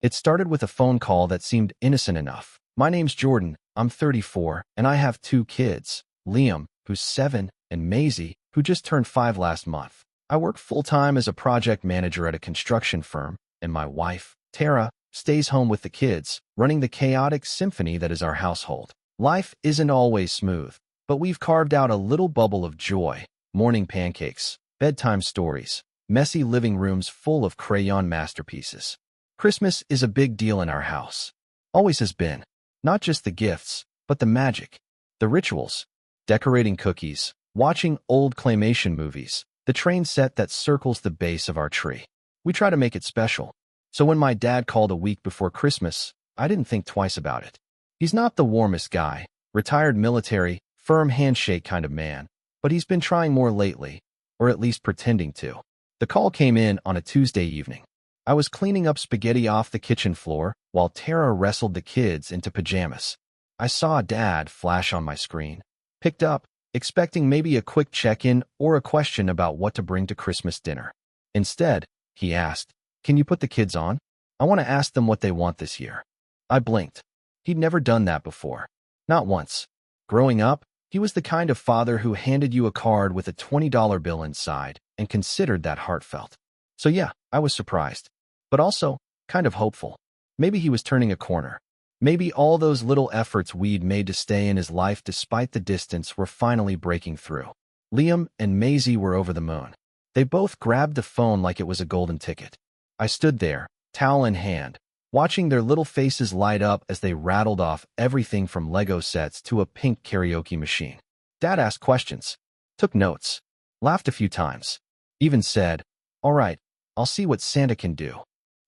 It started with a phone call that seemed innocent enough. "My name's Jordan, I'm 34, and I have two kids, Liam, who's 7, and Maisie, who just turned 5 last month. I work full-time as a project manager at a construction firm, and my wife, Tara, stays home with the kids, running the chaotic symphony that is our household. Life isn't always smooth, but we've carved out a little bubble of joy, morning pancakes, bedtime stories, messy living rooms full of crayon masterpieces. Christmas is a big deal in our house. Always has been. Not just the gifts, but the magic, the rituals, decorating cookies, watching old claymation movies, the train set that circles the base of our tree. We try to make it special. So when my dad called a week before Christmas, I didn't think twice about it. He's not the warmest guy, retired military, firm handshake kind of man, but he's been trying more lately, or at least pretending to. The call came in on a Tuesday evening. I was cleaning up spaghetti off the kitchen floor while Tara wrestled the kids into pajamas. I saw Dad flash on my screen. Picked up, expecting maybe a quick check-in or a question about what to bring to Christmas dinner. Instead, he asked, "Can you put the kids on? I want to ask them what they want this year." I blinked. He'd never done that before. Not once. Growing up, he was the kind of father who handed you a card with a $20 bill inside and considered that heartfelt. So yeah, I was surprised, but also kind of hopeful. Maybe he was turning a corner. Maybe all those little efforts we'd made to stay in his life despite the distance were finally breaking through. Liam and Maisie were over the moon. They both grabbed the phone like it was a golden ticket. I stood there, towel in hand, watching their little faces light up as they rattled off everything from Lego sets to a pink karaoke machine. Dad asked questions, took notes, laughed a few times, even said, "All right, I'll see what Santa can do."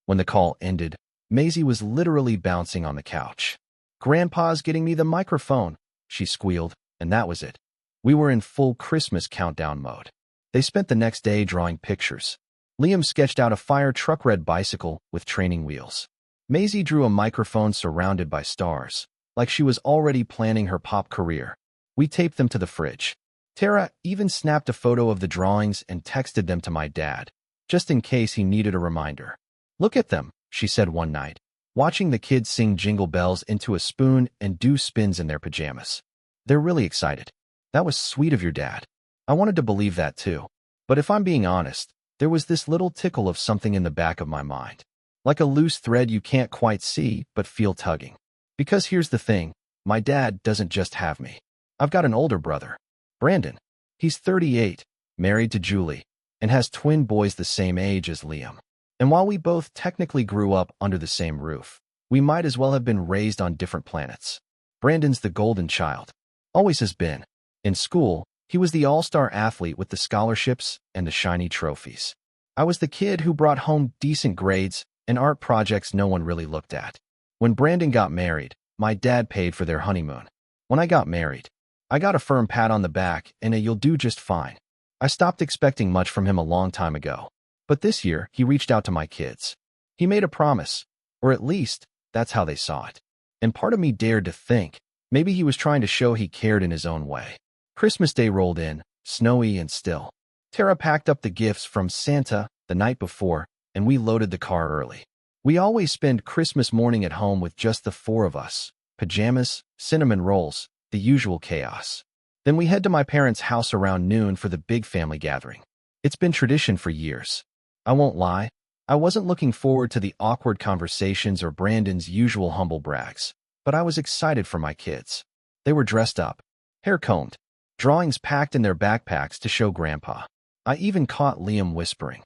When the call ended, Maisie was literally bouncing on the couch. "Grandpa's getting me the microphone," she squealed, and that was it. We were in full Christmas countdown mode. They spent the next day drawing pictures. Liam sketched out a fire truck red bicycle with training wheels. Maisie drew a microphone surrounded by stars, like she was already planning her pop career. We taped them to the fridge. Tara even snapped a photo of the drawings and texted them to my dad, just in case he needed a reminder. "Look at them," she said one night, watching the kids sing Jingle Bells into a spoon and do spins in their pajamas. "They're really excited." That was sweet of your dad. I wanted to believe that too. But if I'm being honest, there was this little tickle of something in the back of my mind. Like a loose thread you can't quite see but feel tugging. Because here's the thing, my dad doesn't just have me. I've got an older brother, Brandon. He's 38, married to Julie, and has twin boys the same age as Liam. And while we both technically grew up under the same roof, we might as well have been raised on different planets. Brandon's the golden child. Always has been. In school, he was the all-star athlete with the scholarships and the shiny trophies. I was the kid who brought home decent grades and art projects no one really looked at. When Brandon got married, my dad paid for their honeymoon. When I got married, I got a firm pat on the back and a "you'll do just fine." I stopped expecting much from him a long time ago. But this year, he reached out to my kids. He made a promise, or at least, that's how they saw it. And part of me dared to think, maybe he was trying to show he cared in his own way. Christmas Day rolled in, snowy and still. Tara packed up the gifts from Santa the night before, and we loaded the car early. We always spend Christmas morning at home with just the 4 of us, pajamas, cinnamon rolls, the usual chaos. Then we head to my parents' house around noon for the big family gathering. It's been tradition for years. I won't lie, I wasn't looking forward to the awkward conversations or Brandon's usual humble brags, but I was excited for my kids. They were dressed up, hair combed, drawings packed in their backpacks to show Grandpa. I even caught Liam whispering,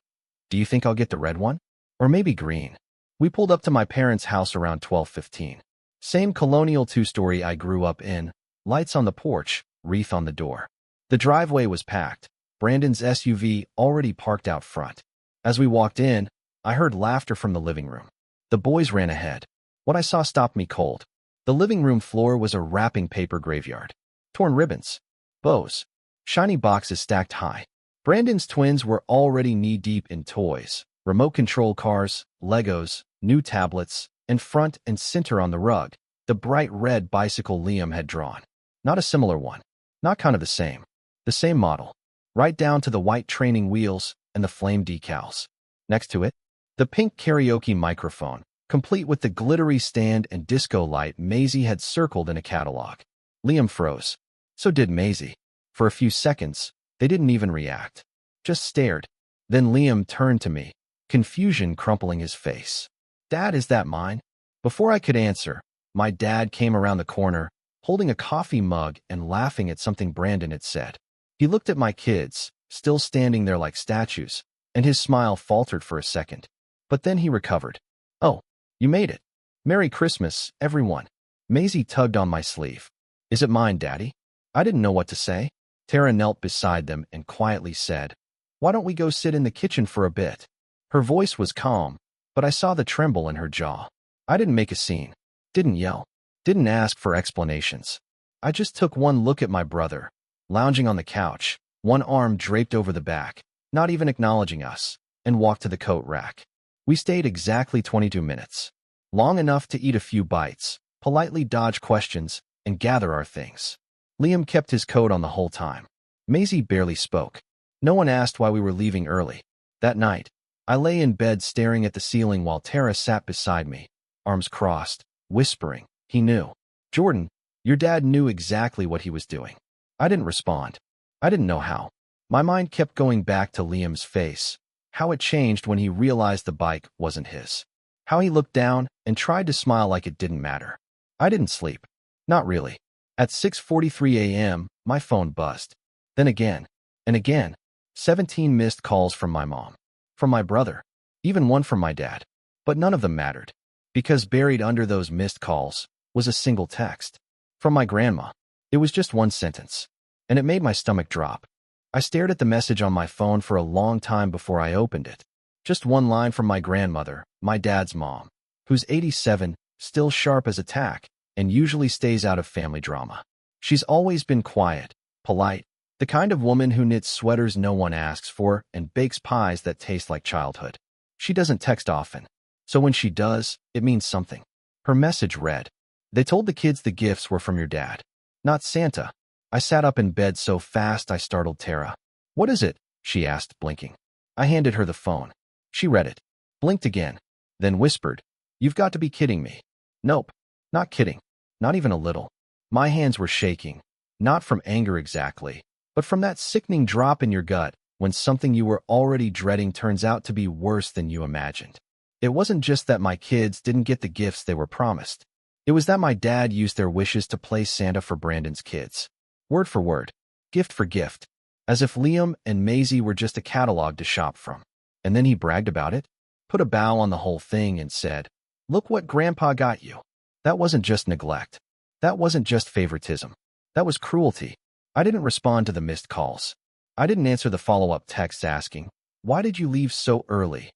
"Do you think I'll get the red one? Or maybe green?" We pulled up to my parents' house around 12:15. Same colonial 2-story I grew up in, lights on the porch, wreath on the door. The driveway was packed, Brandon's SUV already parked out front. As we walked in, I heard laughter from the living room. The boys ran ahead. What I saw stopped me cold. The living room floor was a wrapping paper graveyard. Torn ribbons, bows, shiny boxes stacked high. Brandon's twins were already knee-deep in toys, remote control cars, Legos, new tablets, and front and center on the rug, the bright red bicycle Liam had drawn. Not a similar one. Not kind of the same model. Right down to the white training wheels and the flame decals. Next to it, the pink karaoke microphone, complete with the glittery stand and disco light Maisie had circled in a catalog. Liam froze. So did Maisie. For a few seconds, they didn't even react. Just stared. Then Liam turned to me, confusion crumpling his face. "Dad, is that mine?" Before I could answer, my dad came around the corner, holding a coffee mug and laughing at something Brandon had said. He looked at my kids, still standing there like statues, and his smile faltered for a second. But then he recovered. "Oh, you made it. Merry Christmas, everyone." Maisie tugged on my sleeve. "Is it mine, Daddy?" I didn't know what to say. Tara knelt beside them and quietly said, "Why don't we go sit in the kitchen for a bit?" Her voice was calm, but I saw the tremble in her jaw. I didn't make a scene, didn't yell, didn't ask for explanations. I just took one look at my brother, lounging on the couch, one arm draped over the back, not even acknowledging us, and walked to the coat rack. We stayed exactly 22 minutes, long enough to eat a few bites, politely dodge questions, and gather our things. Liam kept his coat on the whole time. Maisie barely spoke. No one asked why we were leaving early. That night, I lay in bed staring at the ceiling while Tara sat beside me, arms crossed, whispering. He knew. "Jordan, your dad knew exactly what he was doing." I didn't respond. I didn't know how. My mind kept going back to Liam's face, how it changed when he realized the bike wasn't his. How he looked down and tried to smile like it didn't matter. I didn't sleep. Not really. At 6:43 a.m., my phone buzzed. Then again, and again. 17 missed calls from my mom, from my brother, even one from my dad. But none of them mattered, because buried under those missed calls was a single text. From my grandma. It was just one sentence, and it made my stomach drop. I stared at the message on my phone for a long time before I opened it. Just one line from my grandmother, my dad's mom, who's 87, still sharp as a tack, and usually stays out of family drama. She's always been quiet, polite, the kind of woman who knits sweaters no one asks for and bakes pies that taste like childhood. She doesn't text often, so when she does, it means something. Her message read, "They told the kids the gifts were from your dad, not Santa." I sat up in bed so fast I startled Tara. "What is it?" she asked, blinking. I handed her the phone. She read it, blinked again, then whispered, "You've got to be kidding me." "Nope, not kidding. Not even a little." My hands were shaking, not from anger exactly, but from that sickening drop in your gut when something you were already dreading turns out to be worse than you imagined. It wasn't just that my kids didn't get the gifts they were promised. It was that my dad used their wishes to play Santa for Brandon's kids. Word for word, gift for gift, as if Liam and Maisie were just a catalog to shop from. And then he bragged about it, put a bow on the whole thing and said, "Look what Grandpa got you." That wasn't just neglect. That wasn't just favoritism. That was cruelty. I didn't respond to the missed calls. I didn't answer the follow-up texts asking, "Why did you leave so early?"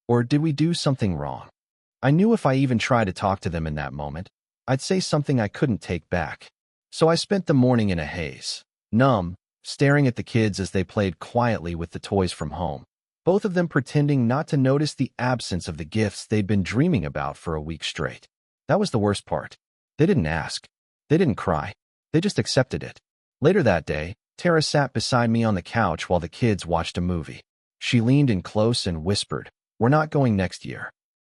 Or "Did we do something wrong?" I knew if I even tried to talk to them in that moment, I'd say something I couldn't take back. So I spent the morning in a haze, numb, staring at the kids as they played quietly with the toys from home, both of them pretending not to notice the absence of the gifts they'd been dreaming about for a week straight. That was the worst part. They didn't ask. They didn't cry. They just accepted it. Later that day, Tara sat beside me on the couch while the kids watched a movie. She leaned in close and whispered, "We're not going next year."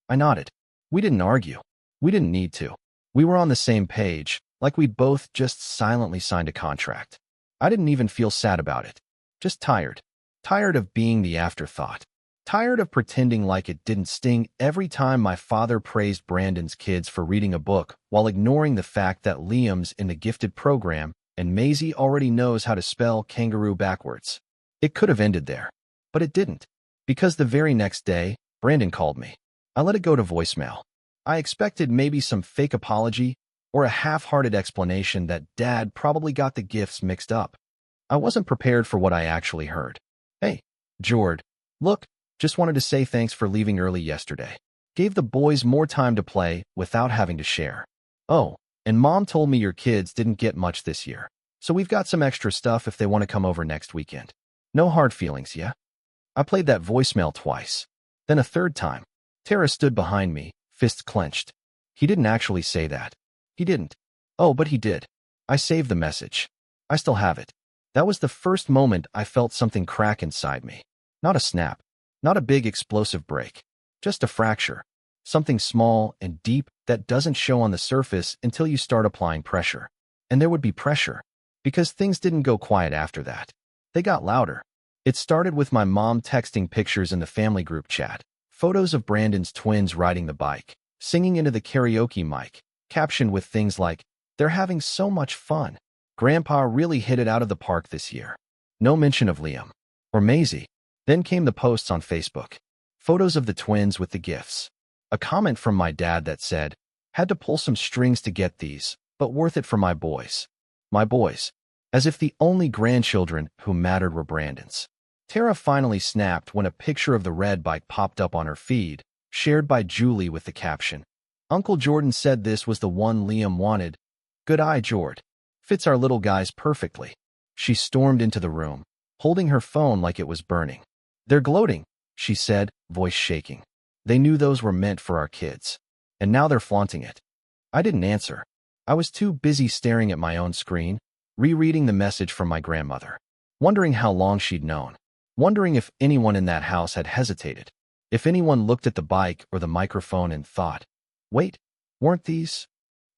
I nodded. We didn't argue. We didn't need to. We were on the same page, like we'd both just silently signed a contract. I didn't even feel sad about it. Just tired. Tired of being the afterthought. Tired of pretending like it didn't sting every time my father praised Brandon's kids for reading a book while ignoring the fact that Liam's in the gifted program and Maisie already knows how to spell kangaroo backwards. It could have ended there, but it didn't. Because the very next day, Brandon called me. I let it go to voicemail. I expected maybe some fake apology or a half-hearted explanation that Dad probably got the gifts mixed up. I wasn't prepared for what I actually heard. "Hey, Jord, look, just wanted to say thanks for leaving early yesterday. Gave the boys more time to play without having to share. Oh, and Mom told me your kids didn't get much this year, so we've got some extra stuff if they want to come over next weekend. No hard feelings, yeah?" I played that voicemail twice. Then a third time. Tara stood behind me, fists clenched. He didn't actually say that. He didn't. Oh, but he did. I saved the message. I still have it. That was the first moment I felt something crack inside me. Not a snap. Not a big explosive break. Just a fracture. Something small and deep that doesn't show on the surface until you start applying pressure. And there would be pressure, because things didn't go quiet after that. They got louder. It started with my mom texting pictures in the family group chat, photos of Brandon's twins riding the bike, singing into the karaoke mic, captioned with things like, "They're having so much fun. Grandpa really hit it out of the park this year." No mention of Liam or Maisie. Then came the posts on Facebook. Photos of the twins with the gifts. A comment from my dad that said, "Had to pull some strings to get these, but worth it for my boys." My boys. As if the only grandchildren who mattered were Brandon's. Tara finally snapped when a picture of the red bike popped up on her feed, shared by Julie with the caption, "Uncle Jordan said this was the one Liam wanted. Good eye, Jord. Fits our little guys perfectly." She stormed into the room, holding her phone like it was burning. "They're gloating," she said, voice shaking. "They knew those were meant for our kids. And now they're flaunting it." I didn't answer. I was too busy staring at my own screen, rereading the message from my grandmother, wondering how long she'd known, wondering if anyone in that house had hesitated, if anyone looked at the bike or the microphone and thought, "Wait, weren't these?"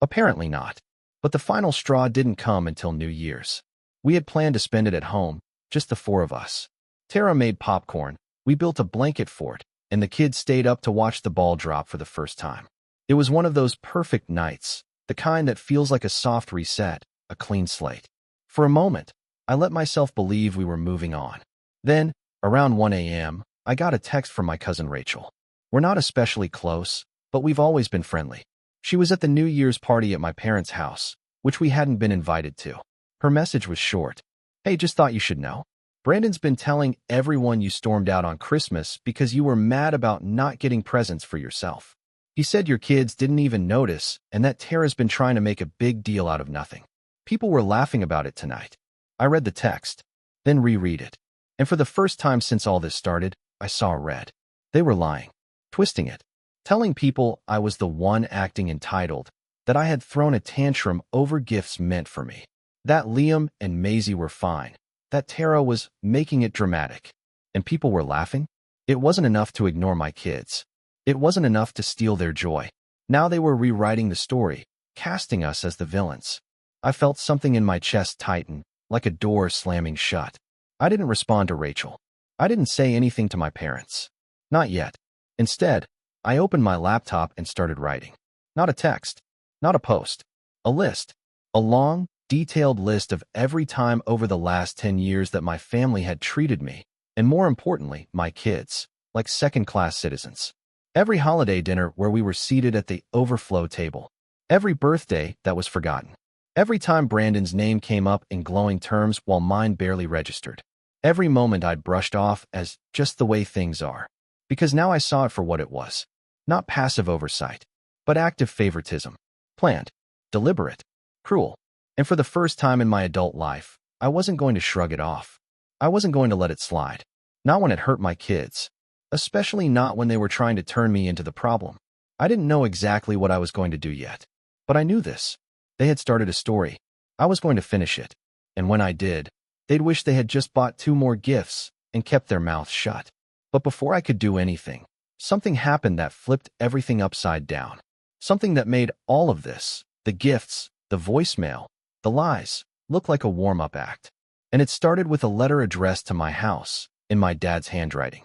Apparently not. But the final straw didn't come until New Year's. We had planned to spend it at home, just the four of us. Tara made popcorn, we built a blanket fort, and the kids stayed up to watch the ball drop for the first time. It was one of those perfect nights, the kind that feels like a soft reset, a clean slate. For a moment, I let myself believe we were moving on. Then, around 1 a.m., I got a text from my cousin Rachel. We're not especially close, but we've always been friendly. She was at the New Year's party at my parents' house, which we hadn't been invited to. Her message was short. "Hey, just thought you should know. Brandon's been telling everyone you stormed out on Christmas because you were mad about not getting presents for yourself. He said your kids didn't even notice and that Tara's been trying to make a big deal out of nothing. People were laughing about it tonight." I read the text, then reread it. And for the first time since all this started, I saw red. They were lying, twisting it, telling people I was the one acting entitled, that I had thrown a tantrum over gifts meant for me, that Liam and Maisie were fine, that Tara was making it dramatic. And people were laughing? It wasn't enough to ignore my kids. It wasn't enough to steal their joy. Now they were rewriting the story, casting us as the villains. I felt something in my chest tighten, like a door slamming shut. I didn't respond to Rachel. I didn't say anything to my parents. Not yet. Instead, I opened my laptop and started writing. Not a text, not a post, a list. A long, detailed list of every time over the last 10 years that my family had treated me, and more importantly, my kids, like second-class citizens. Every holiday dinner where we were seated at the overflow table. Every birthday that was forgotten. Every time Brandon's name came up in glowing terms while mine barely registered. Every moment I'd brushed off as just the way things are. Because now I saw it for what it was. Not passive oversight, but active favoritism. Planned, deliberate, cruel. And for the first time in my adult life, I wasn't going to shrug it off. I wasn't going to let it slide. Not when it hurt my kids. Especially not when they were trying to turn me into the problem. I didn't know exactly what I was going to do yet. But I knew this. They had started a story. I was going to finish it. And when I did, they'd wish they had just bought 2 more gifts and kept their mouths shut. But before I could do anything, something happened that flipped everything upside down. Something that made all of this, the gifts, the voicemail, the lies, look like a warm-up act. And it started with a letter addressed to my house, in my dad's handwriting.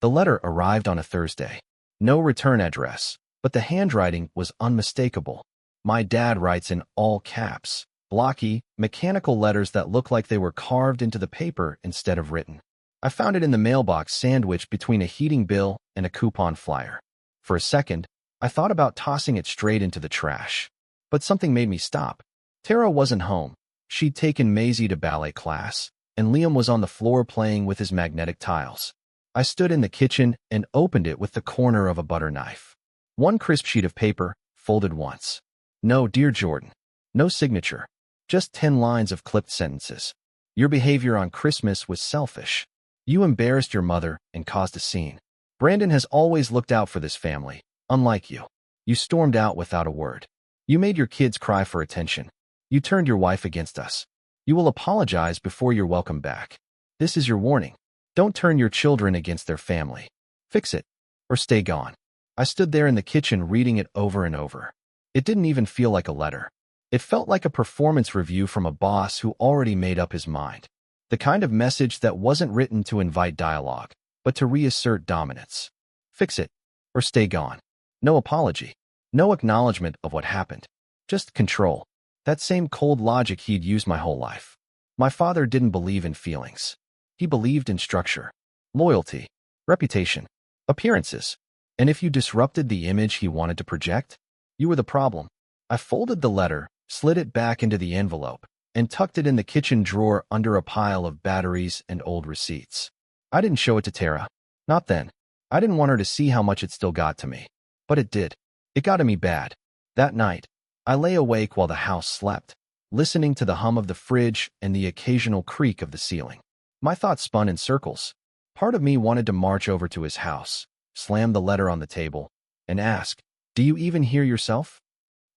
The letter arrived on a Thursday. No return address, but the handwriting was unmistakable. My dad writes in all caps, blocky, mechanical letters that look like they were carved into the paper instead of written. I found it in the mailbox sandwiched between a heating bill and a coupon flyer. For a second, I thought about tossing it straight into the trash. But something made me stop. Tara wasn't home. She'd taken Maisie to ballet class, and Liam was on the floor playing with his magnetic tiles. I stood in the kitchen and opened it with the corner of a butter knife. One crisp sheet of paper, folded once. No, dear Jordan. No signature. Just 10 lines of clipped sentences. Your behavior on Christmas was selfish. You embarrassed your mother and caused a scene. Brandon has always looked out for this family, unlike you. You stormed out without a word. You made your kids cry for attention. You turned your wife against us. You will apologize before you're welcome back. This is your warning. Don't turn your children against their family. Fix it, or stay gone. I stood there in the kitchen reading it over and over. It didn't even feel like a letter. It felt like a performance review from a boss who already made up his mind. The kind of message that wasn't written to invite dialogue, but to reassert dominance. Fix it, or stay gone. No apology. No acknowledgement of what happened. Just control. That same cold logic he'd used my whole life. My father didn't believe in feelings. He believed in structure, loyalty, reputation, appearances. And if you disrupted the image he wanted to project, you were the problem. I folded the letter, slid it back into the envelope, and tucked it in the kitchen drawer under a pile of batteries and old receipts. I didn't show it to Tara. Not then. I didn't want her to see how much it still got to me. But it did. It got to me bad. That night, I lay awake while the house slept, listening to the hum of the fridge and the occasional creak of the ceiling. My thoughts spun in circles. Part of me wanted to march over to his house, slam the letter on the table, and ask, "Do you even hear yourself?"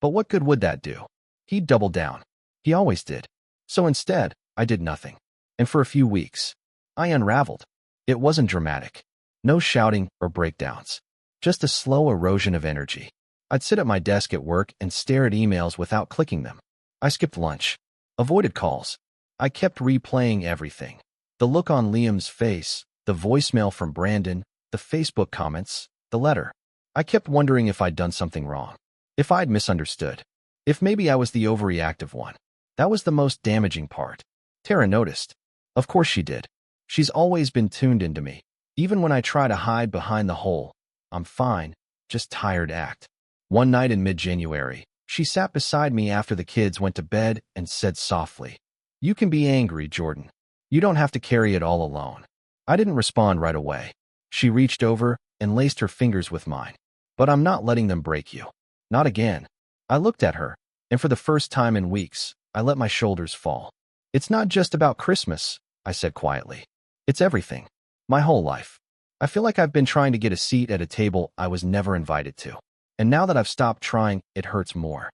But what good would that do? He'd double down. He always did. So instead, I did nothing. And for a few weeks, I unraveled. It wasn't dramatic. No shouting or breakdowns. Just a slow erosion of energy. I'd sit at my desk at work and stare at emails without clicking them. I skipped lunch. Avoided calls. I kept replaying everything. The look on Liam's face, the voicemail from Brandon, the Facebook comments, the letter. I kept wondering if I'd done something wrong. If I'd misunderstood. If maybe I was the overreactive one. That was the most damaging part. Tara noticed. Of course she did. She's always been tuned into me. Even when I try to hide behind the whole, "I'm fine, just tired" act. One night in mid-January, she sat beside me after the kids went to bed and said softly, "You can be angry, Jordan. You don't have to carry it all alone." I didn't respond right away. She reached over and laced her fingers with mine. "But I'm not letting them break you. Not again." I looked at her, and for the first time in weeks, I let my shoulders fall. "It's not just about Christmas," I said quietly. "It's everything. My whole life. I feel like I've been trying to get a seat at a table I was never invited to. And now that I've stopped trying, it hurts more."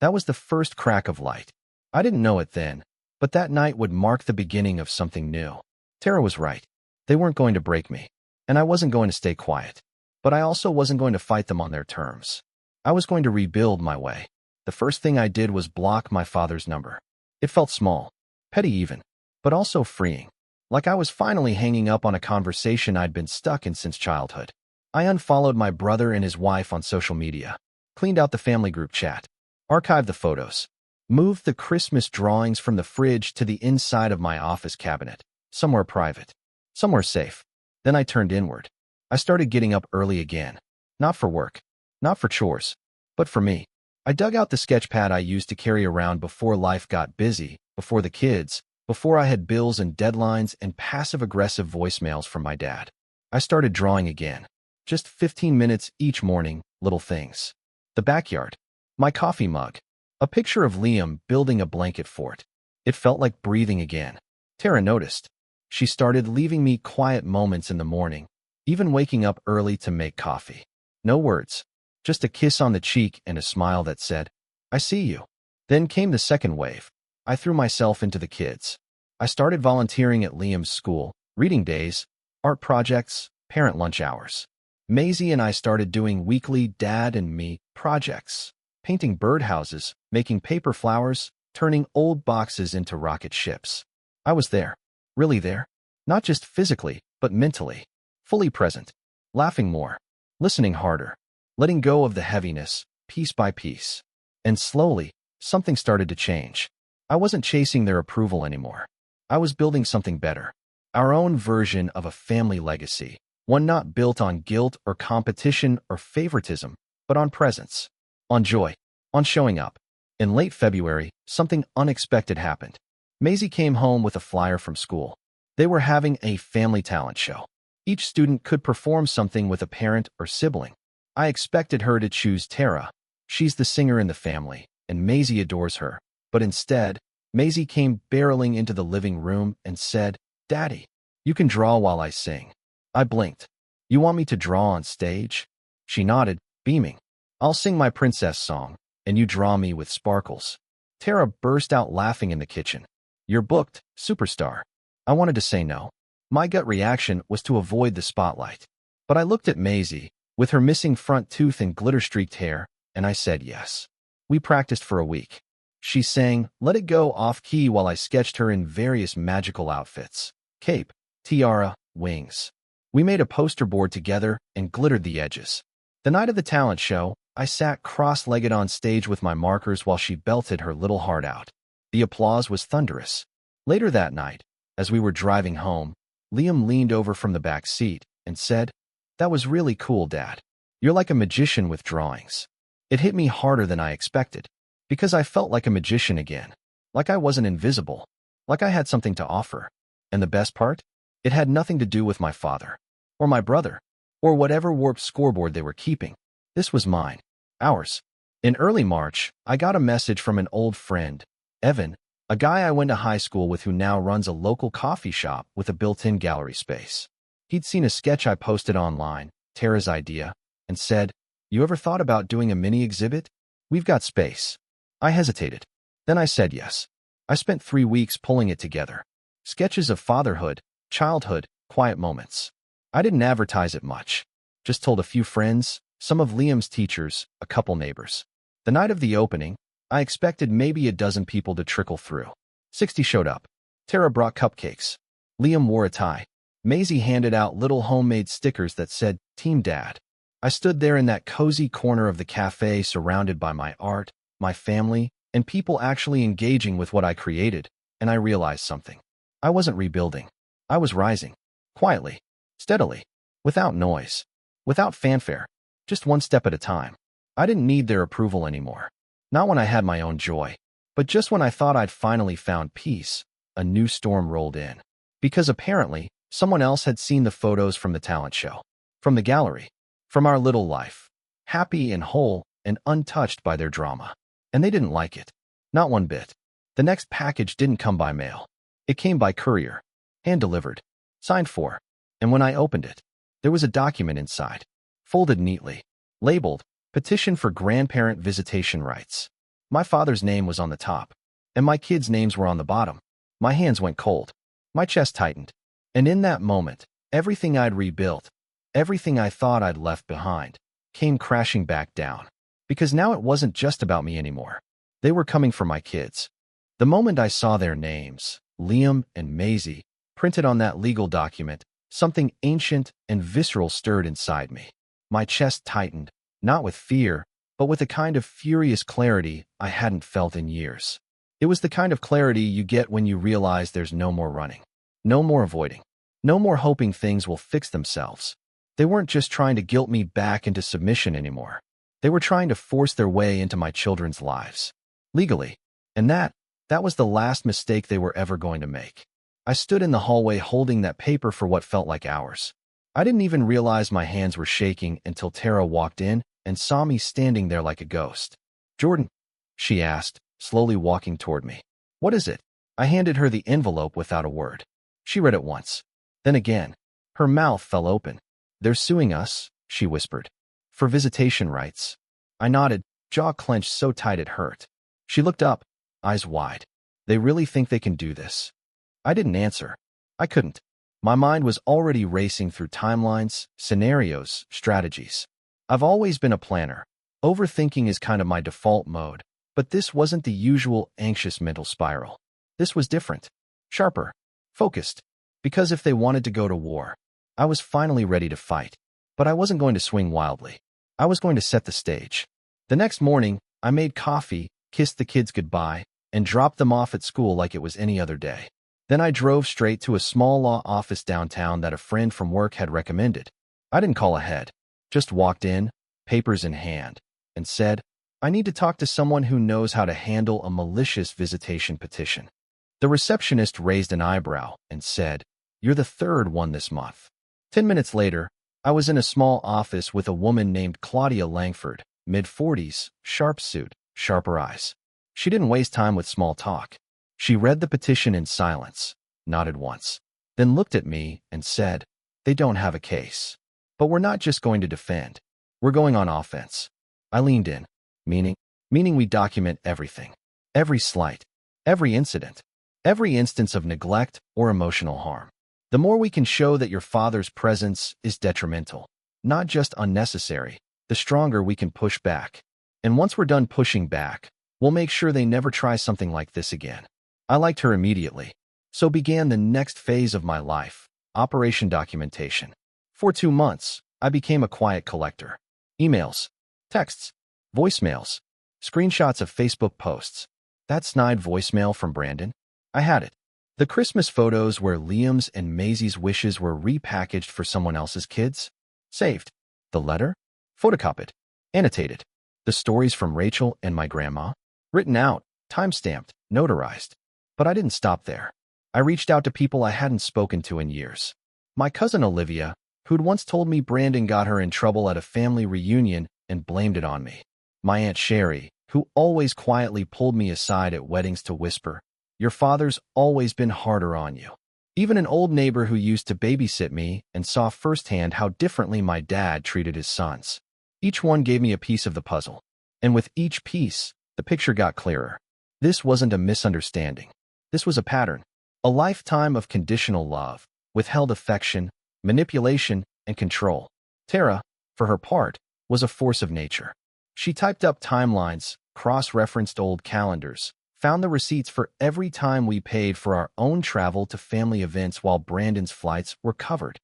That was the first crack of light. I didn't know it then, but that night would mark the beginning of something new. Tara was right. They weren't going to break me, and I wasn't going to stay quiet. But I also wasn't going to fight them on their terms. I was going to rebuild my way. The first thing I did was block my father's number. It felt small, petty even, but also freeing. Like I was finally hanging up on a conversation I'd been stuck in since childhood. I unfollowed my brother and his wife on social media, cleaned out the family group chat, archived the photos, moved the Christmas drawings from the fridge to the inside of my office cabinet, somewhere private, somewhere safe. Then I turned inward. I started getting up early again. Not for work, not for chores, but for me. I dug out the sketch pad I used to carry around before life got busy, before the kids, before I had bills and deadlines and passive-aggressive voicemails from my dad. I started drawing again. Just 15 minutes each morning, little things. The backyard. My coffee mug. A picture of Liam building a blanket fort. It felt like breathing again. Tara noticed. She started leaving me quiet moments in the morning, even waking up early to make coffee. No words. Just a kiss on the cheek and a smile that said, "I see you." Then came the second wave. I threw myself into the kids. I started volunteering at Liam's school, reading days, art projects, parent lunch hours. Maisie and I started doing weekly Dad and Me projects, painting birdhouses, making paper flowers, turning old boxes into rocket ships. I was there, really there, not just physically, but mentally, fully present, laughing more, listening harder, letting go of the heaviness, piece by piece. And slowly, something started to change. I wasn't chasing their approval anymore. I was building something better, our own version of a family legacy, one not built on guilt or competition or favoritism, but on presence, on joy, on showing up. In late February, something unexpected happened. Maisie came home with a flyer from school. They were having a family talent show. Each student could perform something with a parent or sibling. I expected her to choose Tara. She's the singer in the family, and Maisie adores her. But instead, Maisie came barreling into the living room and said, "Daddy, you can draw while I sing." I blinked. "You want me to draw on stage?" She nodded, beaming. "I'll sing my princess song, and you draw me with sparkles." Tara burst out laughing in the kitchen. "You're booked, superstar." I wanted to say no. My gut reaction was to avoid the spotlight. But I looked at Maisie, with her missing front tooth and glitter-streaked hair, and I said yes. We practiced for a week. She sang Let It Go off-key while I sketched her in various magical outfits. Cape, tiara, wings. We made a poster board together and glittered the edges. The night of the talent show, I sat cross-legged on stage with my markers while she belted her little heart out. The applause was thunderous. Later that night, as we were driving home, Liam leaned over from the back seat and said, "That was really cool, Dad. You're like a magician with drawings." It hit me harder than I expected, because I felt like a magician again, like I wasn't invisible, like I had something to offer. And the best part? It had nothing to do with my father, or my brother, or whatever warped scoreboard they were keeping. This was mine. Ours. In early March, I got a message from an old friend, Evan, a guy I went to high school with who now runs a local coffee shop with a built-in gallery space. He'd seen a sketch I posted online, Tara's idea, and said, "You ever thought about doing a mini exhibit? We've got space." I hesitated. Then I said yes. I spent 3 weeks pulling it together. Sketches of fatherhood, childhood, quiet moments. I didn't advertise it much. Just told a few friends, some of Liam's teachers, a couple neighbors. The night of the opening, I expected maybe a dozen people to trickle through. 60 showed up. Tara brought cupcakes. Liam wore a tie. Maisie handed out little homemade stickers that said, "Team Dad." I stood there in that cozy corner of the cafe surrounded by my art, my family, and people actually engaging with what I created, and I realized something. I wasn't rebuilding. I was rising. Quietly. Steadily. Without noise. Without fanfare. Just one step at a time. I didn't need their approval anymore. Not when I had my own joy. But just when I thought I'd finally found peace, a new storm rolled in. Because apparently, someone else had seen the photos from the talent show. From the gallery. From our little life. Happy and whole and untouched by their drama. And they didn't like it. Not one bit. The next package didn't come by mail. It came by courier. Hand-delivered. Signed for. And when I opened it, there was a document inside. Folded neatly. Labeled, Petition for Grandparent Visitation Rights. My father's name was on the top. And my kids' names were on the bottom. My hands went cold. My chest tightened. And in that moment, everything I'd rebuilt, everything I thought I'd left behind, came crashing back down. Because now it wasn't just about me anymore. They were coming for my kids. The moment I saw their names, Liam and Maisie, printed on that legal document, something ancient and visceral stirred inside me. My chest tightened, not with fear, but with a kind of furious clarity I hadn't felt in years. It was the kind of clarity you get when you realize there's no more running, no more avoiding, no more hoping things will fix themselves. They weren't just trying to guilt me back into submission anymore. They were trying to force their way into my children's lives. Legally. And that was the last mistake they were ever going to make. I stood in the hallway holding that paper for what felt like hours. I didn't even realize my hands were shaking until Tara walked in and saw me standing there like a ghost. "Jordan," she asked, slowly walking toward me. "What is it?" I handed her the envelope without a word. She read it once. Then again. Her mouth fell open. "They're suing us," she whispered. "For visitation rights." I nodded, jaw clenched so tight it hurt. She looked up, eyes wide. "They really think they can do this?" I didn't answer. I couldn't. My mind was already racing through timelines, scenarios, strategies. I've always been a planner. Overthinking is kind of my default mode, but this wasn't the usual anxious mental spiral. This was different. Sharper. Focused. Because if they wanted to go to war, I was finally ready to fight. But I wasn't going to swing wildly. I was going to set the stage. The next morning, I made coffee, kissed the kids goodbye, and dropped them off at school like it was any other day. Then I drove straight to a small law office downtown that a friend from work had recommended. I didn't call ahead. Just walked in, papers in hand, and said, "I need to talk to someone who knows how to handle a malicious visitation petition." The receptionist raised an eyebrow and said, "You're the third one this month." 10 minutes later, I was in a small office with a woman named Claudia Langford, mid-40s, sharp suit, sharper eyes. She didn't waste time with small talk. She read the petition in silence, nodded once, then looked at me and said, "They don't have a case. But we're not just going to defend. We're going on offense." I leaned in, meaning we document everything. Every slight, every incident, every instance of neglect or emotional harm. The more we can show that your father's presence is detrimental, not just unnecessary, the stronger we can push back. And once we're done pushing back, we'll make sure they never try something like this again. I liked her immediately. So began the next phase of my life, Operation Documentation. For 2 months, I became a quiet collector. Emails, texts, voicemails, screenshots of Facebook posts. That snide voicemail from Brandon? I had it. The Christmas photos where Liam's and Maisie's wishes were repackaged for someone else's kids? Saved. The letter? Photocopied. Annotated. The stories from Rachel and my grandma? Written out, time-stamped, notarized. But I didn't stop there. I reached out to people I hadn't spoken to in years. My cousin Olivia, who'd once told me Brandon got her in trouble at a family reunion and blamed it on me. My Aunt Sherry, who always quietly pulled me aside at weddings to whisper, "Your father's always been harder on you." Even an old neighbor who used to babysit me and saw firsthand how differently my dad treated his sons. Each one gave me a piece of the puzzle. And with each piece, the picture got clearer. This wasn't a misunderstanding. This was a pattern. A lifetime of conditional love, withheld affection, manipulation, and control. Tara, for her part, was a force of nature. She typed up timelines, cross-referenced old calendars, found the receipts for every time we paid for our own travel to family events while Brandon's flights were covered.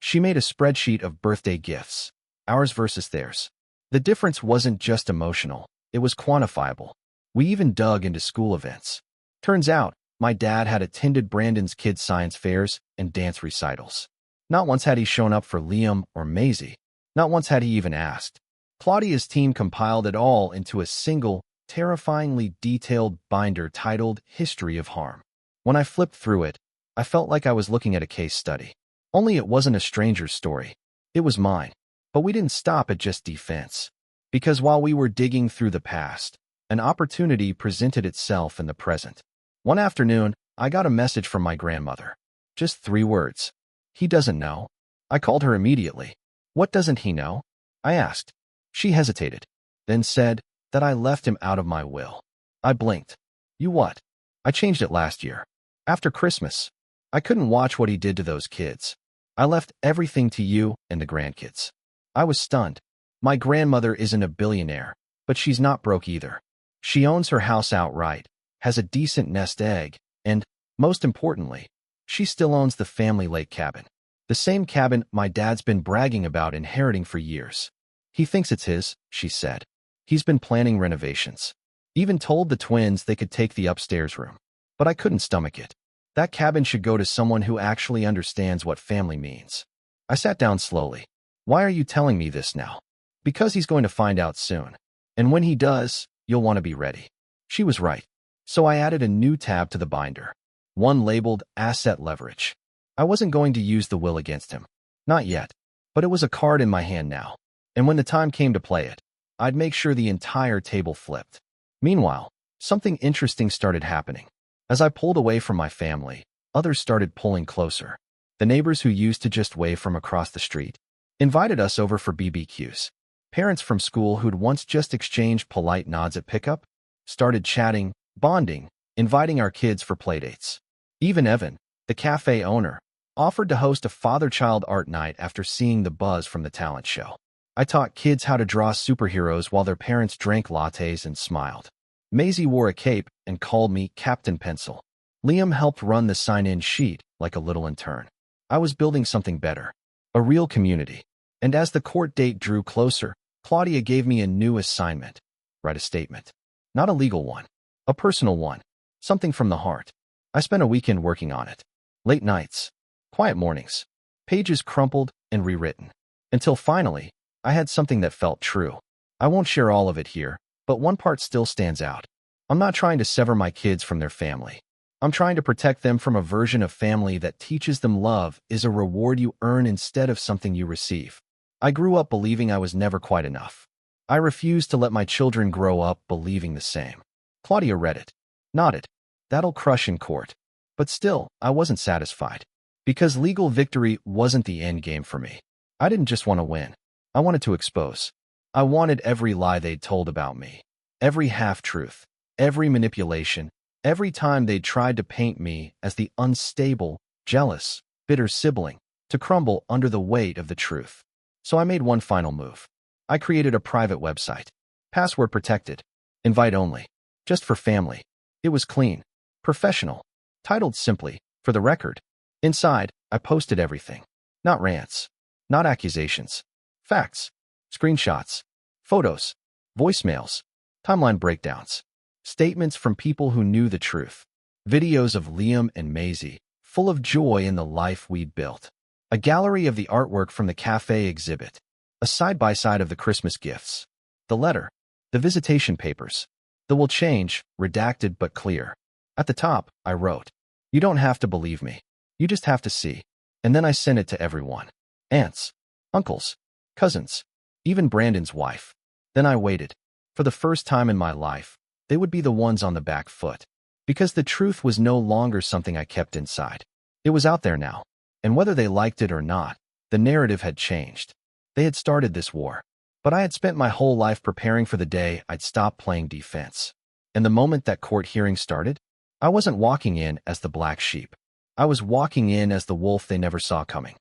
She made a spreadsheet of birthday gifts, ours versus theirs. The difference wasn't just emotional, it was quantifiable. We even dug into school events. Turns out, my dad had attended Brandon's kids' science fairs and dance recitals. Not once had he shown up for Liam or Maisie. Not once had he even asked. Claudia's team compiled it all into a single, terrifyingly detailed binder titled History of Harm. When I flipped through it, I felt like I was looking at a case study. Only it wasn't a stranger's story. It was mine. But we didn't stop at just defense. Because while we were digging through the past, an opportunity presented itself in the present. One afternoon, I got a message from my grandmother. Just 3 words. "He doesn't know." I called her immediately. "What doesn't he know?" I asked. She hesitated, then said that I left him out of my will. I blinked. "You what?" "I changed it last year. After Christmas. I couldn't watch what he did to those kids. I left everything to you and the grandkids." I was stunned. My grandmother isn't a billionaire, but she's not broke either. She owns her house outright, has a decent nest egg, and, most importantly, she still owns the family lake cabin. The same cabin my dad's been bragging about inheriting for years. He thinks it's his, she said. He's been planning renovations. Even told the twins they could take the upstairs room. But I couldn't stomach it. That cabin should go to someone who actually understands what family means. I sat down slowly. "Why are you telling me this now?" "Because he's going to find out soon. And when he does, you'll want to be ready." She was right. So I added a new tab to the binder. One labeled Asset Leverage. I wasn't going to use the will against him. Not yet. But it was a card in my hand now. And when the time came to play it, I'd make sure the entire table flipped. Meanwhile, something interesting started happening. As I pulled away from my family, others started pulling closer. The neighbors who used to just wave from across the street invited us over for BBQs. Parents from school who'd once just exchanged polite nods at pickup started chatting, bonding, inviting our kids for playdates. Even Evan, the cafe owner, offered to host a father-child art night after seeing the buzz from the talent show. I taught kids how to draw superheroes while their parents drank lattes and smiled. Maisie wore a cape and called me Captain Pencil. Liam helped run the sign-in sheet like a little intern. I was building something better, a real community. And as the court date drew closer, Claudia gave me a new assignment. Write a statement. Not a legal one. A personal one. Something from the heart. I spent a weekend working on it. Late nights. Quiet mornings. Pages crumpled and rewritten. Until finally, I had something that felt true. I won't share all of it here, but one part still stands out. I'm not trying to sever my kids from their family. I'm trying to protect them from a version of family that teaches them love is a reward you earn instead of something you receive. I grew up believing I was never quite enough. I refuse to let my children grow up believing the same. Claudia read it. Nodded. That'll crush in court. But still, I wasn't satisfied. Because legal victory wasn't the end game for me. I didn't just want to win. I wanted to expose. I wanted every lie they'd told about me. Every half-truth. Every manipulation. Every time they'd tried to paint me as the unstable, jealous, bitter sibling, to crumble under the weight of the truth. So I made one final move. I created a private website. Password protected. Invite only. Just for family. It was clean. Professional. Titled simply, For the Record. Inside, I posted everything. Not rants. Not accusations. Facts. Screenshots. Photos. Voicemails. Timeline breakdowns. Statements from people who knew the truth. Videos of Liam and Maisie, full of joy in the life we'd built. A gallery of the artwork from the cafe exhibit. A side-by-side of the Christmas gifts. The letter. The visitation papers. The will change, redacted but clear. At the top, I wrote, "You don't have to believe me. You just have to see." And then I sent it to everyone. Aunts, uncles, cousins, even Brandon's wife. Then I waited. For the first time in my life, they would be the ones on the back foot. Because the truth was no longer something I kept inside. It was out there now. And whether they liked it or not, the narrative had changed. They had started this war. But I had spent my whole life preparing for the day I'd stop playing defense. And the moment that court hearing started, I wasn't walking in as the black sheep. I was walking in as the wolf they never saw coming.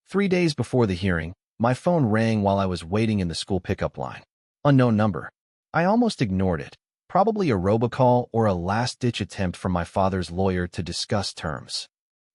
3 days before the hearing, my phone rang while I was waiting in the school pickup line. Unknown number. I almost ignored it. Probably a robocall or a last-ditch attempt from my father's lawyer to discuss terms.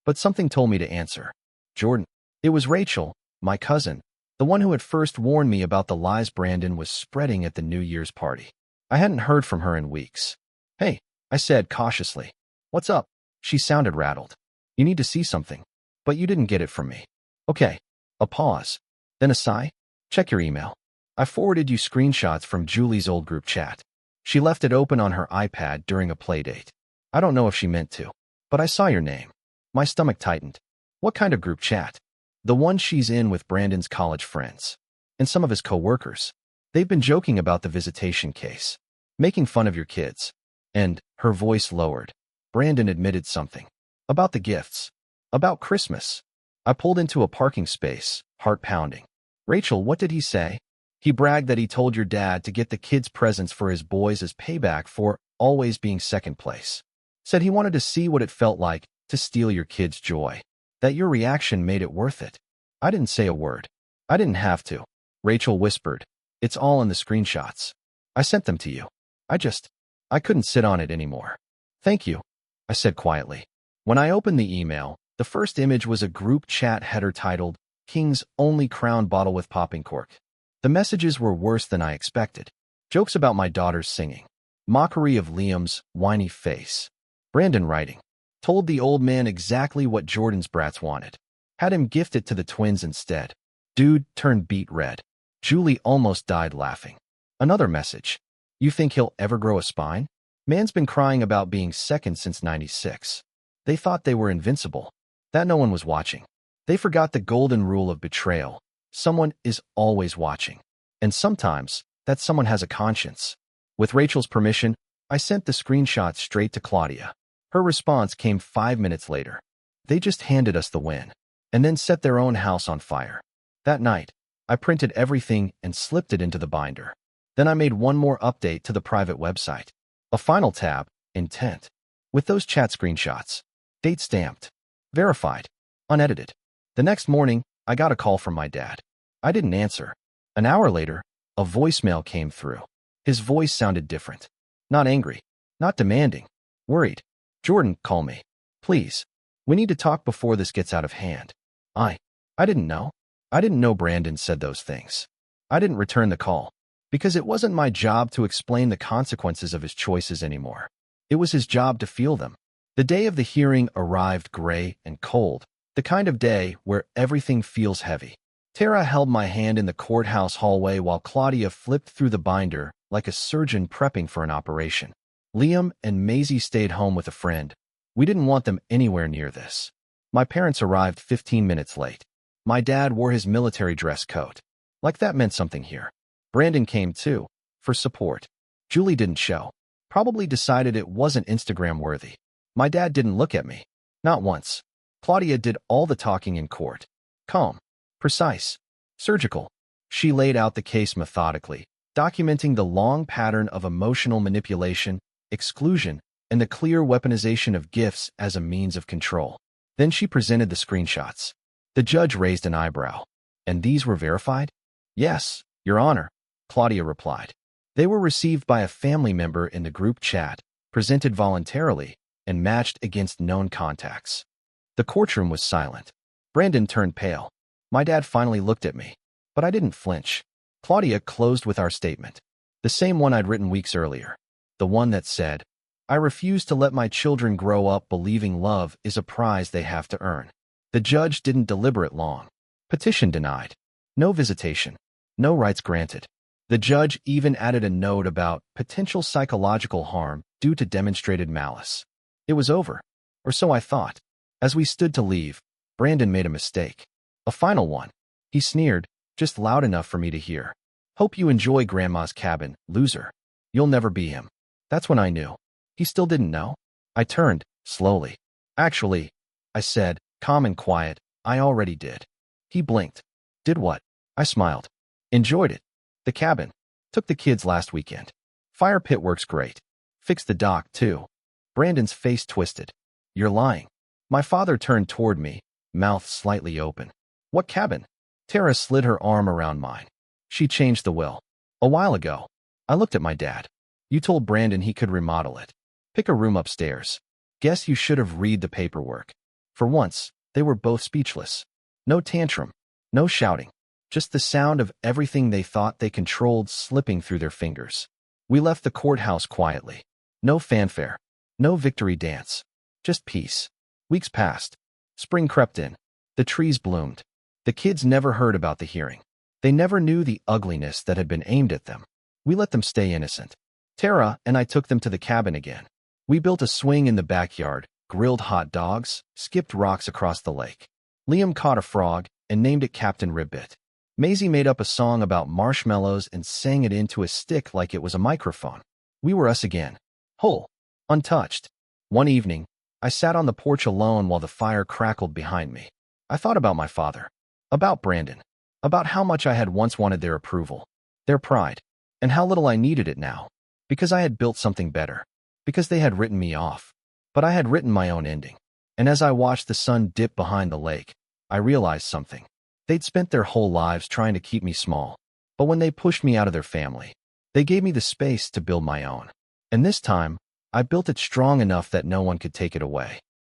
But something told me to answer. Jordan. It was Rachel, my cousin, the one who had first warned me about the lies Brandon was spreading at the New Year's party. I hadn't heard from her in weeks. "Hey," I said cautiously. "What's up?" She sounded rattled. "You need to see something. But you didn't get it from me." "Okay." A pause. Then a sigh. "Check your email. I forwarded you screenshots from Julie's old group chat. She left it open on her iPad during a play date. I don't know if she meant to, but I saw your name." My stomach tightened. "What kind of group chat?" "The one she's in with Brandon's college friends. And some of his co-workers. They've been joking about the visitation case. Making fun of your kids." And, her voice lowered, Brandon admitted something. "About the gifts. About Christmas." I pulled into a parking space, heart pounding. "Rachel, what did he say?" "He bragged that he told your dad to get the kids presents for his boys as payback for always being second place. Said he wanted to see what it felt like to steal your kids' joy. That your reaction made it worth it." I didn't say a word. "I didn't have to," Rachel whispered. "It's all in the screenshots. I sent them to you. I couldn't sit on it anymore." "Thank you," I said quietly. When I opened the email, the first image was a group chat header titled, "King's Only Crown Bottle with Popping Cork." The messages were worse than I expected. Jokes about my daughter's singing. Mockery of Liam's whiny face. Brandon writing. Told the old man exactly what Jordan's brats wanted. Had him gift it to the twins instead. Dude turned beet red. Julie almost died laughing. Another message. "You think he'll ever grow a spine? Man's been crying about being second since '96. They thought they were invincible. That no one was watching. They forgot the golden rule of betrayal. Someone is always watching. And sometimes, that someone has a conscience." With Rachel's permission, I sent the screenshot straight to Claudia. Her response came 5 minutes later. They just handed us the win. And then set their own house on fire. That night, I printed everything and slipped it into the binder. Then I made one more update to the private website. A final tab, Intent. With those chat screenshots. Date stamped. Verified. Unedited. The next morning, I got a call from my dad. I didn't answer. An hour later, a voicemail came through. His voice sounded different. Not angry. Not demanding. Worried. "Jordan, call me. Please. We need to talk before this gets out of hand." I didn't know. I didn't know Brandon said those things. I didn't return the call. Because it wasn't my job to explain the consequences of his choices anymore. It was his job to feel them. The day of the hearing arrived gray and cold. The kind of day where everything feels heavy. Tara held my hand in the courthouse hallway while Claudia flipped through the binder like a surgeon prepping for an operation. Liam and Maisie stayed home with a friend. We didn't want them anywhere near this. My parents arrived 15 minutes late. My dad wore his military dress coat. Like that meant something here. Brandon came too, for support. Julie didn't show. Probably decided it wasn't Instagram worthy. My dad didn't look at me. Not once. Claudia did all the talking in court. Calm. Precise. Surgical. She laid out the case methodically, documenting the long pattern of emotional manipulation, exclusion, and the clear weaponization of gifts as a means of control. Then she presented the screenshots. The judge raised an eyebrow. And these were verified? Yes, Your Honor, Claudia replied. They were received by a family member in the group chat, presented voluntarily, and matched against known contacts. The courtroom was silent. Brandon turned pale. My dad finally looked at me, but I didn't flinch. Claudia closed with our statement, the same one I'd written weeks earlier, the one that said, I refuse to let my children grow up believing love is a prize they have to earn. The judge didn't deliberate long. Petition denied. No visitation. No rights granted. The judge even added a note about potential psychological harm due to demonstrated malice. It was over, or so I thought. As we stood to leave, Brandon made a mistake. A final one. He sneered, just loud enough for me to hear. Hope you enjoy Grandma's cabin, loser. You'll never be him. That's when I knew. He still didn't know? I turned, slowly. Actually, I said, calm and quiet, I already did. He blinked. Did what? I smiled. Enjoyed it. The cabin. Took the kids last weekend. Fire pit works great. Fixed the dock, too. Brandon's face twisted. You're lying. My father turned toward me, mouth slightly open. What cabin? Tara slid her arm around mine. She changed the will. A while ago. I looked at my dad. You told Brandon he could remodel it. Pick a room upstairs. Guess you should have read the paperwork. For once, they were both speechless. No tantrum. No shouting. Just the sound of everything they thought they controlled slipping through their fingers. We left the courthouse quietly. No fanfare. No victory dance. Just peace. Weeks passed. Spring crept in. The trees bloomed. The kids never heard about the hearing. They never knew the ugliness that had been aimed at them. We let them stay innocent. Tara and I took them to the cabin again. We built a swing in the backyard, grilled hot dogs, skipped rocks across the lake. Liam caught a frog and named it Captain Ribbit. Maisie made up a song about marshmallows and sang it into a stick like it was a microphone. We were us again. Whole. Untouched. One evening, I sat on the porch alone while the fire crackled behind me. I thought about my father. About Brandon. About how much I had once wanted their approval. Their pride. And how little I needed it now. Because I had built something better. Because they had written me off. But I had written my own ending. And as I watched the sun dip behind the lake, I realized something. They'd spent their whole lives trying to keep me small. But when they pushed me out of their family, they gave me the space to build my own. And this time, I built it strong enough that no one could take it away.